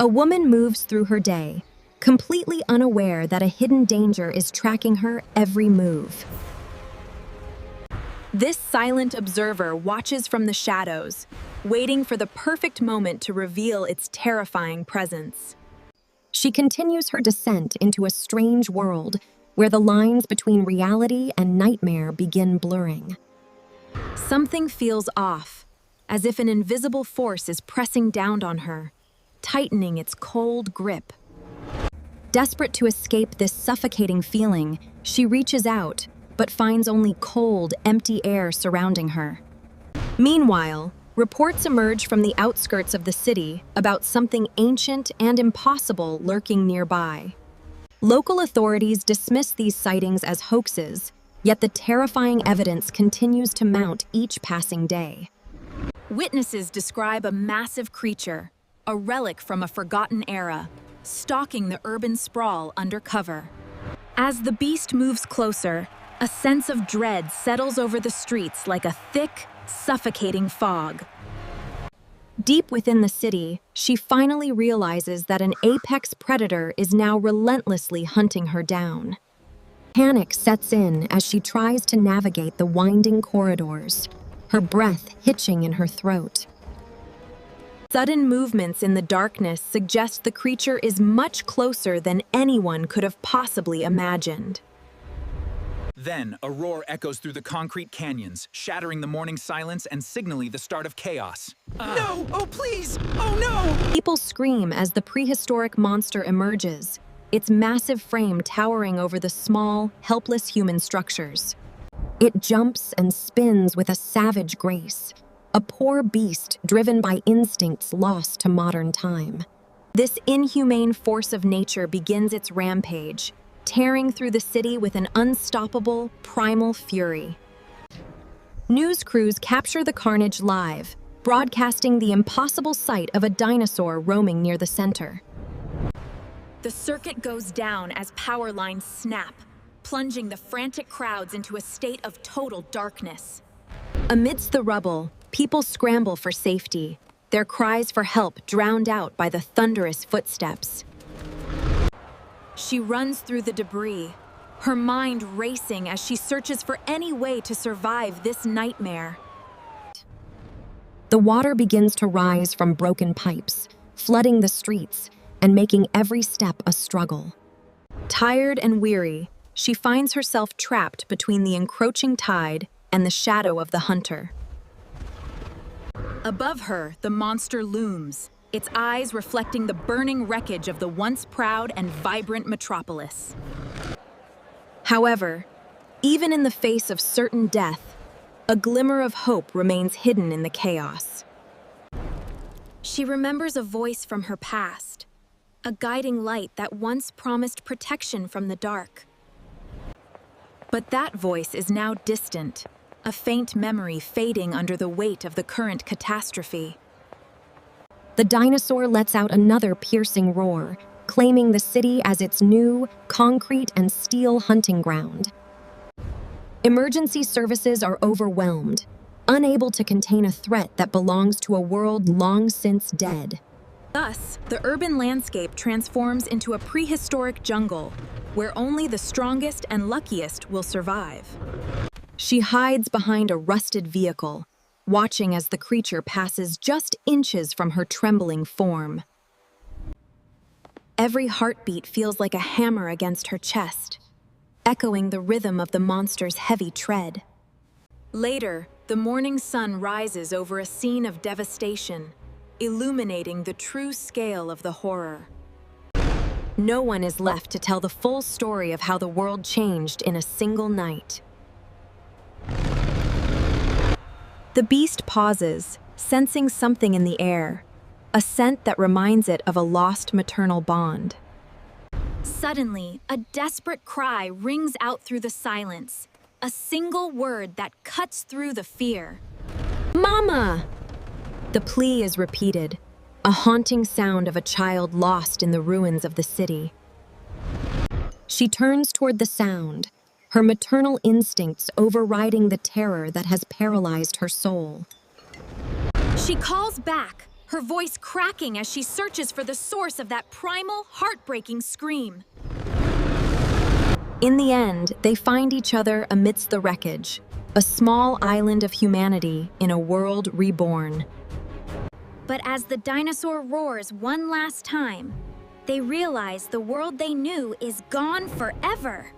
A woman moves through her day, completely unaware that a hidden danger is tracking her every move. This silent observer watches from the shadows, waiting for the perfect moment to reveal its terrifying presence. She continues her descent into a strange world where the lines between reality and nightmare begin blurring. Something feels off, as if an invisible force is pressing down on her, tightening its cold grip. Desperate to escape this suffocating feeling, she reaches out, but finds only cold, empty air surrounding her. Meanwhile, reports emerge from the outskirts of the city about something ancient and impossible lurking nearby. Local authorities dismiss these sightings as hoaxes, yet the terrifying evidence continues to mount each passing day. Witnesses describe a massive creature, a relic from a forgotten era, stalking the urban sprawl under cover. As the beast moves closer, a sense of dread settles over the streets like a thick, suffocating fog. Deep within the city, she finally realizes that an apex predator is now relentlessly hunting her down. Panic sets in as she tries to navigate the winding corridors, her breath hitching in her throat. Sudden movements in the darkness suggest the creature is much closer than anyone could have possibly imagined. Then, a roar echoes through the concrete canyons, shattering the morning silence and signaling the start of chaos. No! Oh, please! Oh, no! People scream as the prehistoric monster emerges, its massive frame towering over the small, helpless human structures. It jumps and spins with a savage grace, a poor beast driven by instincts lost to modern time. This inhumane force of nature begins its rampage, tearing through the city with an unstoppable, primal fury. News crews capture the carnage live, broadcasting the impossible sight of a dinosaur roaming near the center. The circuit goes down as power lines snap, plunging the frantic crowds into a state of total darkness. Amidst the rubble, people scramble for safety, their cries for help drowned out by the thunderous footsteps. She runs through the debris, her mind racing as she searches for any way to survive this nightmare. The water begins to rise from broken pipes, flooding the streets and making every step a struggle. Tired and weary, she finds herself trapped between the encroaching tide and the shadow of the hunter. Above her, the monster looms, its eyes reflecting the burning wreckage of the once proud and vibrant metropolis. However, even in the face of certain death, a glimmer of hope remains hidden in the chaos. She remembers a voice from her past, a guiding light that once promised protection from the dark. But that voice is now distant, a faint memory fading under the weight of the current catastrophe. The dinosaur lets out another piercing roar, claiming the city as its new, concrete and steel hunting ground. Emergency services are overwhelmed, unable to contain a threat that belongs to a world long since dead. Thus, the urban landscape transforms into a prehistoric jungle, where only the strongest and luckiest will survive. She hides behind a rusted vehicle, watching as the creature passes just inches from her trembling form. Every heartbeat feels like a hammer against her chest, echoing the rhythm of the monster's heavy tread. Later, the morning sun rises over a scene of devastation, illuminating the true scale of the horror. No one is left to tell the full story of how the world changed in a single night. The beast pauses, sensing something in the air, a scent that reminds it of a lost maternal bond. Suddenly, a desperate cry rings out through the silence, a single word that cuts through the fear. "Mama!" The plea is repeated, a haunting sound of a child lost in the ruins of the city. She turns toward the sound, her maternal instincts overriding the terror that has paralyzed her soul. She calls back, her voice cracking as she searches for the source of that primal, heartbreaking scream. In the end, they find each other amidst the wreckage, a small island of humanity in a world reborn. But as the dinosaur roars one last time, they realize the world they knew is gone forever.